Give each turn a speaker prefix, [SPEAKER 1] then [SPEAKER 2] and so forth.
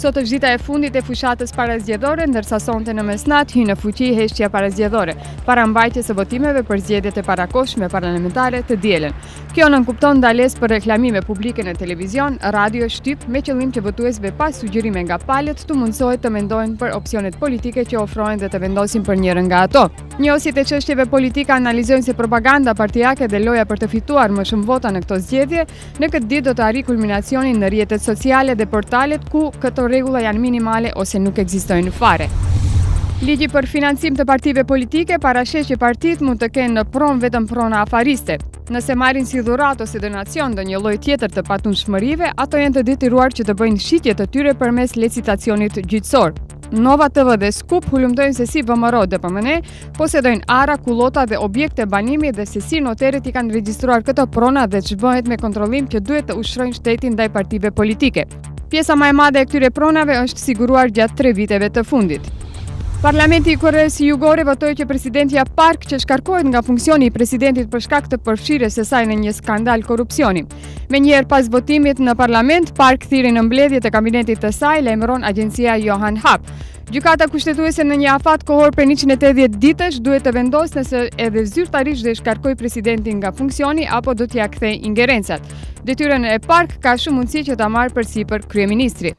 [SPEAKER 1] Sot është dita e fundit e fushatës parazgjedhore, ndërsa sonte në mesnatë hyn në fuqi heshtja parazgjedhore, para mbajtjes së votimeve për zgjedhjet e parakohshme parlamentare të dielën. Kjo nënkupton ndalesë për reklamime publike në televizion, radio, shtyp, me qëllim që votuesve pas sugjerime nga palët të mundësohet të mendojnë për opsionet politike që ofrohen dhe të vendosin për njërin nga ato. Njohësit e çështjeve politike analizojnë se propaganda partijake dhe loja për të fituar më shumë vota në këto zgjedhje në këtë ditë do të arrijë kulminacionin në rrjetet sociale dhe portalet ku këto rregulla janë minimale ose nuk ekzistojnë fare. Ligji për financim të partive politike parasheh që partitë mund të kenë në pronë vetëm prona afariste. Nëse marrin si dhuratë ose donacion ndonjë lloj tjetër të patundshmërive, ato janë të detyruar që të bëjnë shitje të tyre përmes licitacionit gjyqësor. Nova TV dhe Skup hulumtojnë se si VMRO dhe PMN posedojnë ara, kullota dhe objekte banimi dhe se si noterët i kanë regjistruar këto prona dhe ç'bëhet me kontrollim që duhet të ushrojnë shtetin ndaj partive politike. Pjesa më e madhe e këtyre pronave është siguruar gjatë 3 viteve të fundit. Parlamenti i Koreas së Jugore votoi që presidentja Park që shkarkohet nga funksioni i presidentit për shkak të përfshirjes së saj në një skandal korrupsioni. Menjëherë pas votimit në parlament, Park thiri në mbledhje të kabinetit të saj, lajmëron agjencia Yonhap Hap. Gjykata kushtetuese në një afat kohor për 180 ditësh duhet të vendosë nëse edhe zyrtarisht do e shkarkoj presidentin nga funksioni apo do t'ia kthejë ingerencat. Detyrën e Park ka shumë mundësi që ta marrë përsipër kryeministri.